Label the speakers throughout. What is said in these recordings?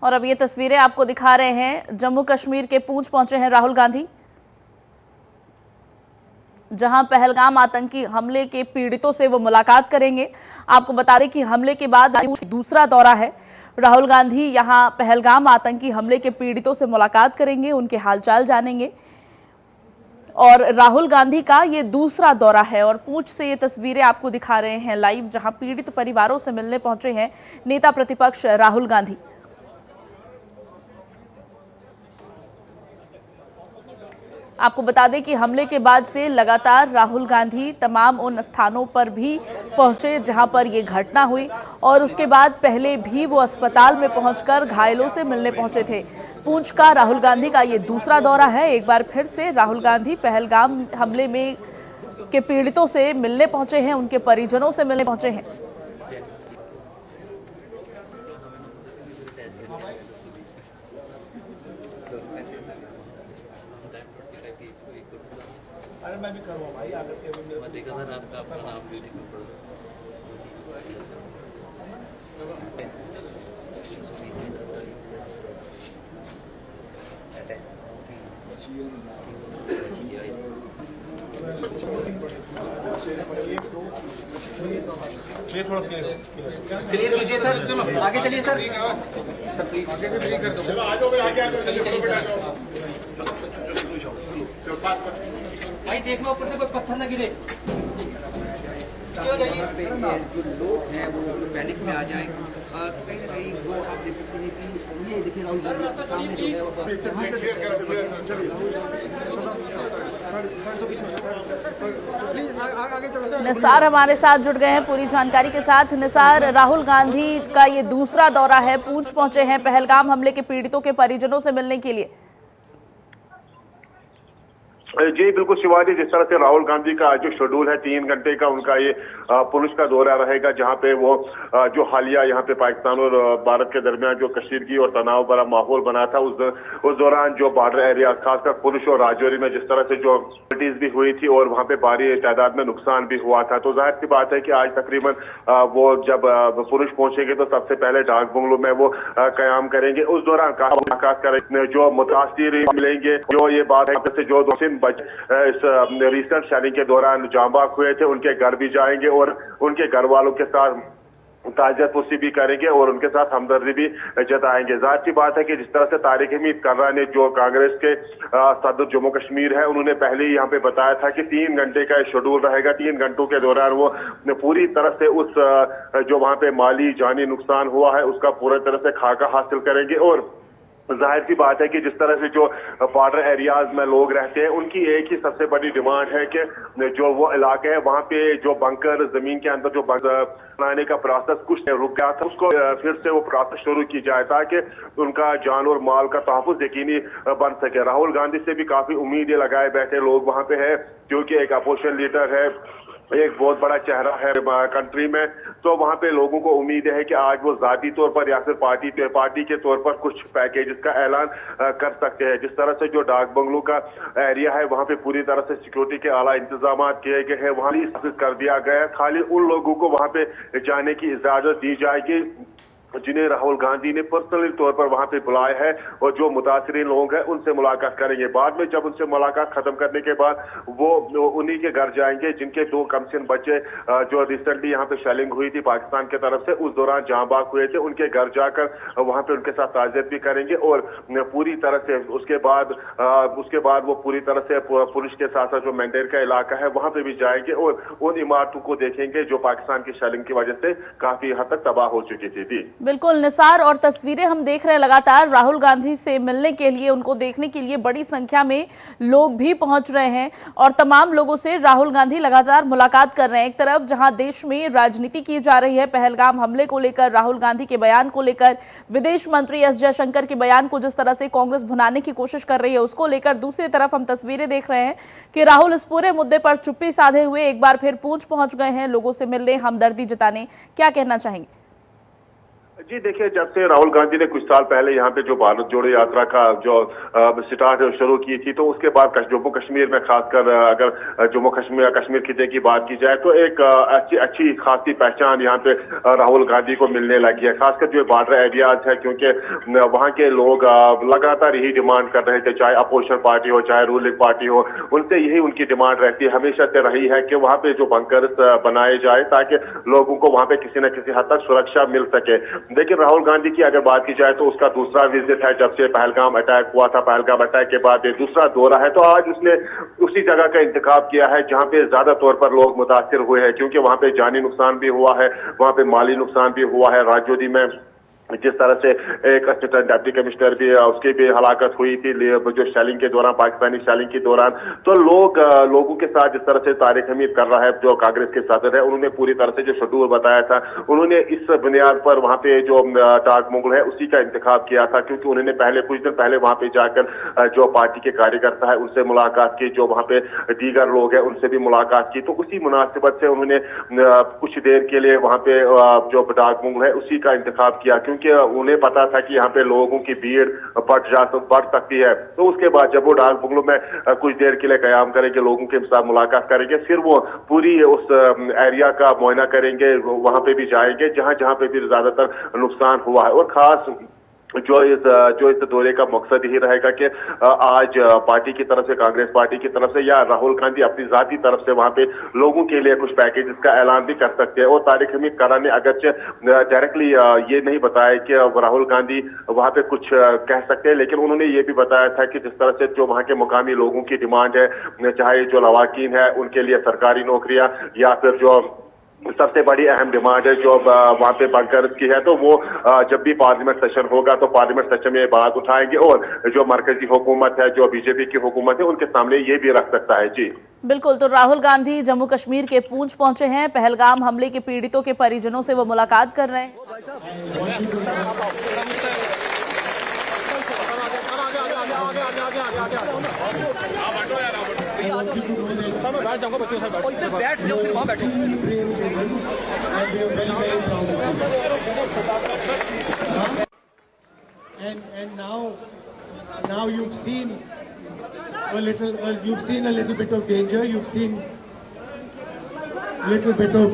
Speaker 1: और अब ये तस्वीरें आपको दिखा रहे हैं, जम्मू कश्मीर के पूंछ पहुंचे हैं राहुल गांधी, जहां पहलगाम आतंकी हमले के पीड़ितों से वो मुलाकात करेंगे। आपको बता दें कि हमले के बाद दूसरा दौरा है। राहुल गांधी यहां पहलगाम आतंकी हमले के पीड़ितों से मुलाकात करेंगे, उनके हालचाल जानेंगे। और राहुल गांधी का ये दूसरा दौरा है और पूंछ से ये तस्वीरें आपको दिखा रहे हैं लाइव, जहां पीड़ित परिवारों से मिलने पहुंचे हैं नेता प्रतिपक्ष राहुल गांधी। आपको बता दें कि हमले के बाद से लगातार राहुल गांधी तमाम उन स्थानों पर भी पहुंचे जहां पर ये घटना हुई, और उसके बाद पहले भी वो अस्पताल में पहुंचकर घायलों से मिलने पहुंचे थे। पूंछ का राहुल गांधी का ये दूसरा दौरा है। एक बार फिर से राहुल गांधी पहलगाम हमले में के पीड़ितों से मिलने पहुंचे हैं, उनके परिजनों से मिलने पहुंचे हैं।
Speaker 2: अरे मैं भी करूँगा भाई, आकर के
Speaker 3: मैं देखा था रात का आपका नाम भी देखा
Speaker 2: ये थोड़ा
Speaker 3: क्लियर कीजिए सर, चलो आगे चलिए सर, आगे से ब्रेक कर दो।
Speaker 2: चलो आ जाओ भाई, आगे आ जाओ, चलिए
Speaker 3: भाई देख लो ऊपर से कोई पत्थर न गिरे।
Speaker 4: जो लोग हैं वो पैनिक में आ जाएं। कहीं ना कहीं वो आप देख सकते हैं कि ये देखिए राहुल गांधी सामने जो है वो
Speaker 1: निसार हमारे साथ जुड़ गए हैं पूरी जानकारी के साथ। निसार, राहुल गांधी का ये दूसरा दौरा है, पूंछ पहुंचे हैं पहलगाम हमले के पीड़ितों के परिजनों से मिलने के लिए।
Speaker 5: जी बिल्कुल शिवाजी, जिस तरह से राहुल गांधी का जो शेड्यूल है 3 घंटे का उनका ये पुलिस का दौरा रहेगा, जहां पे वो जो हालिया यहाँ पे पाकिस्तान और भारत के दरमियान जो कशीदगी और तनाव भरा माहौल बना था, उस दौरान जो बॉर्डर एरिया खासकर पुलिस और राजौरी में जिस तरह से जो एक्टिविटीज भी हुई थी और वहाँ पे भारी तादाद में नुकसान भी हुआ था, तो जाहिर सी बात है कि आज तकरीबन वो जब पुलिस पहुंचेंगे तो सबसे पहले डाक बंगलों में वो कयाम करेंगे। उस दौरान मुलाकात करेंगे, जो मुतासिर मिलेंगे, जो ये बात है से जो इस रिसेंट शेलिंग के दौरान जांबाग हुए थे, उनके घर भी जाएंगे और उनके घर वालों के साथ ताज़ियत पुरसी भी करेंगे और उनके साथ हमदर्दी भी जताएंगे। जाहिर सी बात है कि जिस तरह से तारिक हमीद कर्रा ने, जो कांग्रेस के सदर जम्मू कश्मीर है, उन्होंने पहले ही यहाँ पे बताया था कि 3 घंटे का शेड्यूल रहेगा। 3 घंटों के दौरान वो पूरी तरह से उस जो वहाँ पे माली जानी नुकसान हुआ है उसका पूरी तरह से खाका हासिल करेंगे। और जाहिर सी बात है कि जिस तरह से जो बॉर्डर एरियाज में लोग रहते हैं, उनकी एक ही सबसे बड़ी डिमांड है कि जो वो इलाके है वहाँ पे जो बंकर जमीन के अंदर जो बनाने का प्रोसेस कुछ रुक गया था, उसको फिर से वो प्रोसेस शुरू की जाए ताकि उनका जान और माल का तहफ़्फ़ुज़ यकीनी बन सके। राहुल गांधी से भी काफी उम्मीदें लगाए बैठे लोग वहाँ पे है, क्योंकि एक अपोजिशन लीडर है, एक बहुत बड़ा चेहरा है कंट्री में, तो वहाँ पे लोगों को उम्मीद है कि आज वो जाती तौर पर या फिर पार्टी के तौर पर कुछ पैकेज का ऐलान कर सकते हैं। जिस तरह से जो डाक बंगलों का एरिया है वहाँ पे पूरी तरह से सिक्योरिटी के आला इंतजाम किए गए हैं, वहाँ कर दिया गया है। खाली उन लोगों को वहाँ पे जाने की इजाजत दी जाएगी जिन्हें राहुल गांधी ने पर्सनली तौर पर वहां पे बुलाया है, और जो मुतासिरीन लोग हैं उनसे मुलाकात करेंगे। बाद में जब उनसे मुलाकात खत्म करने के बाद वो उन्हीं के घर जाएंगे जिनके 2 कमसिन बच्चे जो रिसेंटली यहाँ पे शेलिंग हुई थी पाकिस्तान की तरफ से, उस दौरान जांबाग हुए थे, उनके घर जाकर वहां पे उनके साथ ताज़ियत भी करेंगे। और पूरी तरह से उसके बाद वो पूरी तरह से पुलिस के साथ साथ जो मैंडेर का इलाका है वहां पे भी जाएंगे और उन इमारतों को देखेंगे जो पाकिस्तान की शेलिंग की वजह से काफी हद तक तबाह हो चुकी थी।
Speaker 1: बिल्कुल निसार, और तस्वीरें हम देख रहे हैं लगातार राहुल गांधी से मिलने के लिए, उनको देखने के लिए बड़ी संख्या में लोग भी पहुंच रहे हैं और तमाम लोगों से राहुल गांधी लगातार मुलाकात कर रहे हैं। एक तरफ जहां देश में राजनीति की जा रही है पहलगाम हमले को लेकर, राहुल गांधी के बयान को लेकर, विदेश मंत्री एस जयशंकर के बयान को जिस तरह से कांग्रेस भुनाने की कोशिश कर रही है उसको लेकर, दूसरी तरफ हम तस्वीरें देख रहे हैं कि राहुल इस पूरे मुद्दे पर चुप्पी साधे हुए एक बार फिर पूंछ पहुंच गए हैं लोगों से मिलने, हमदर्दी जताने। क्या कहना चाहेंगे?
Speaker 5: जी देखिए, जब से राहुल गांधी ने कुछ साल पहले यहाँ पे जो भारत जोड़ो यात्रा का जो स्टार्ट शुरू की थी, तो उसके बाद जम्मू कश्मीर में खासकर अगर जम्मू कश्मीर खिते की बात की जाए तो एक अच्छी खासी पहचान यहाँ पे राहुल गांधी को मिलने लगी है। खासकर जो बॉर्डर एरियाज है, क्योंकि वहाँ के लोग लगातार यही डिमांड कर रहे थे, चाहे अपोजिशन पार्टी हो चाहे रूलिंग पार्टी हो, उनसे यही उनकी डिमांड रहती है, हमेशा से रही है कि वहाँ पे जो बंकर्स बनाए जाए ताकि लोगों को वहाँ पे किसी न किसी हद तक सुरक्षा मिल सके। लेकिन राहुल गांधी की अगर बात की जाए तो उसका दूसरा विजिट है, जब से पहलगाम अटैक हुआ था, पहलगाम अटैक के बाद ये दूसरा दौरा है। तो आज उसने उसी जगह का इंतखाब किया है जहां पे ज्यादा तौर पर लोग मुतासिर हुए हैं, क्योंकि वहां पे जानी नुकसान भी हुआ है, वहां पे माली नुकसान भी हुआ है। राजौरी में जिस तरह से एक असिस्टेंट डिप्टी कमिश्नर भी उसकी भी हलाकत हुई थी जो शेलिंग के दौरान, पाकिस्तानी शेलिंग के दौरान, तो लोगों के साथ जिस तरह से तारिक हमीद कर रहा है, जो कांग्रेस के सदर है, उन्होंने पूरी तरह से जो शेड्यूल बताया था, उन्होंने इस बुनियाद पर वहां पे जो टाग मुगल है उसी का इंतखाब किया था, क्योंकि उन्होंने कुछ दिन पहले वहां पे जाकर जो पार्टी के कार्यकर्ता है उनसे मुलाकात की, जो वहां पे दीगर लोग हैं उनसे भी मुलाकात की। तो उसी मुनासिबत से उन्होंने कुछ देर के लिए वहां पे जो टाग मुगल है उसी का इंतखाब किया, क्योंकि उन्हें पता था कि यहाँ पे लोगों की भीड़ बढ़ सकती है। तो उसके बाद जब वो डाक बंगलों में कुछ देर के लिए कयाम करेंगे, लोगों के साथ मुलाकात करेंगे, फिर वो पूरी उस एरिया का मुआयना करेंगे, वहां पे भी जाएंगे जहां पे भी ज्यादातर नुकसान हुआ है। और खास जो इस दौरे का मकसद यही रहेगा कि आज पार्टी की तरफ से, कांग्रेस पार्टी की तरफ से, या राहुल गांधी अपनी जाती तरफ से वहां पे लोगों के लिए कुछ पैकेज का ऐलान भी कर सकते हैं। और तारिक हमीद करार ने अगरचे डायरेक्टली ये नहीं बताया कि राहुल गांधी वहां पे कुछ कह सकते हैं, लेकिन उन्होंने ये भी बताया था कि जिस तरह से जो वहां के मुकामी लोगों की डिमांड है, चाहे जो लवाकीन है उनके लिए सरकारी नौकरियां, या फिर जो सबसे बड़ी अहम डिमांड है जो वहां पे बंकर्स की है, तो वो जब भी पार्लियामेंट सेशन होगा तो पार्लियामेंट सेशन में ये बात उठाएंगे और जो मरकजी हुकूमत है, जो बीजेपी की हुकूमत है, उनके सामने ये भी रख सकता है। जी
Speaker 1: बिल्कुल, तो राहुल गांधी जम्मू कश्मीर के पूंछ पहुंचे हैं, पहलगाम हमले के पीड़ितों के परिजनों से वो मुलाकात कर रहे हैं।
Speaker 4: बैठ जाओ, फिर वहां बैठो।
Speaker 6: And now you've seen a little bit of danger. You've seen a little bit of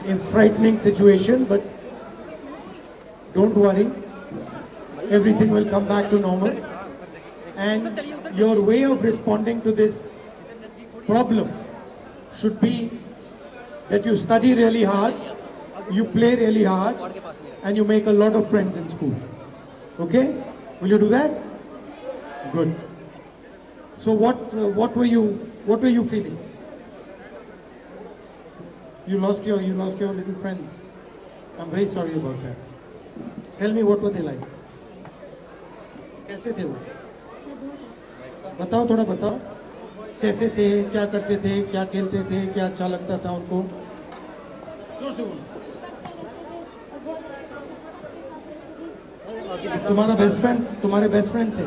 Speaker 6: a frightening situation, but don't worry, everything will come back to normal. And your way of responding to this problem should be that you study really hard, you play really hard, and you make a lot of friends in school. Okay? Will you do that? Good. So what were you feeling? You lost your little friends. I'm very sorry about that. Tell me, what were they like? कैसे थे वो? बताओ, थोड़ा बताओ, कैसे थे, क्या करते थे, क्या खेलते थे, क्या अच्छा लगता था उनको? जोर से बोलो। तुम्हारे बेस्ट फ्रेंड थे?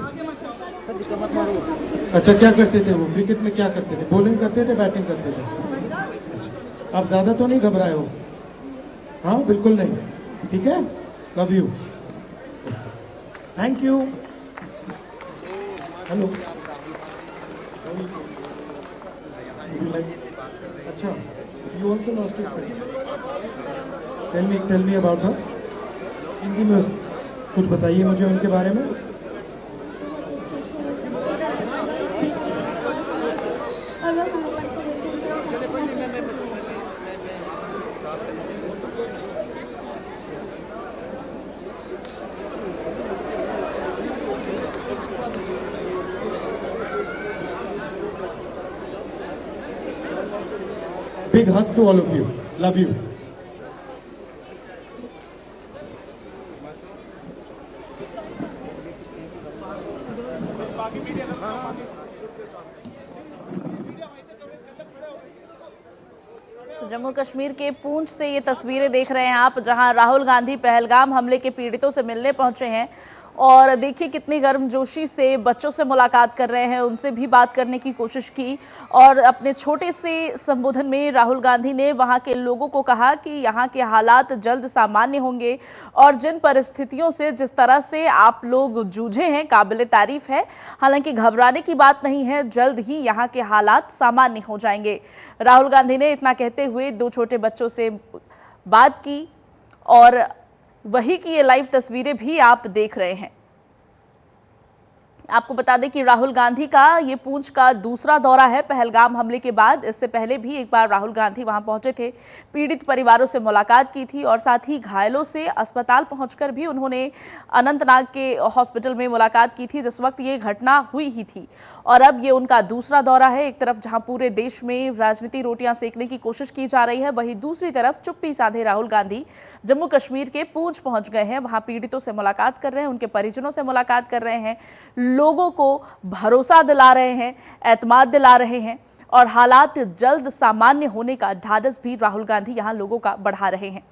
Speaker 6: अच्छा, क्या करते थे वो? क्रिकेट में क्या करते थे? बॉलिंग करते थे, बैटिंग करते थे? अच्छा, आप ज्यादा तो नहीं घबराए हो? हाँ, बिल्कुल नहीं। ठीक है, love you, thank you. Hello, अच्छा, you also lost your friend. Tell me about her. Hindi में कुछ बताइए मुझे उनके बारे में। Big hug to all of you. Love you.
Speaker 1: तो जम्मू कश्मीर के पूंछ से ये तस्वीरें देख रहे हैं आप, जहां राहुल गांधी पहलगाम हमले के पीड़ितों से मिलने पहुंचे हैं और देखिए कितनी गर्मजोशी से बच्चों से मुलाकात कर रहे हैं, उनसे भी बात करने की कोशिश की। और अपने छोटे से संबोधन में राहुल गांधी ने वहां के लोगों को कहा कि यहां के हालात जल्द सामान्य होंगे और जिन परिस्थितियों से जिस तरह से आप लोग जूझे हैं काबिले तारीफ है। हालांकि घबराने की बात नहीं है, जल्द ही यहाँ के हालात सामान्य हो जाएंगे। राहुल गांधी ने इतना कहते हुए 2 छोटे बच्चों से बात की और वही की ये लाइव तस्वीरें भी आप देख रहे हैं। आपको बता दें कि राहुल गांधी का ये पूंछ का दूसरा दौरा है पहलगाम हमले के बाद। इससे पहले भी एक बार राहुल गांधी वहां पहुंचे थे, पीड़ित परिवारों से मुलाकात की थी और साथ ही घायलों से अस्पताल पहुंचकर भी उन्होंने अनंतनाग के हॉस्पिटल में मुलाकात की थी जिस वक्त ये घटना हुई ही थी। और अब ये उनका दूसरा दौरा है। एक तरफ जहां पूरे देश में राजनीति रोटियां सेकने की कोशिश की जा रही है, वहीं दूसरी तरफ चुप्पी साधे राहुल गांधी जम्मू कश्मीर के पूंछ पहुंच गए हैं। वहां पीड़ितों से मुलाकात कर रहे हैं, उनके परिजनों से मुलाकात कर रहे हैं, लोगों को भरोसा दिला रहे हैं, एतमाद दिला रहे हैं और हालात जल्द सामान्य होने का ढाढ़स भी राहुल गांधी यहां लोगों का बढ़ा रहे हैं।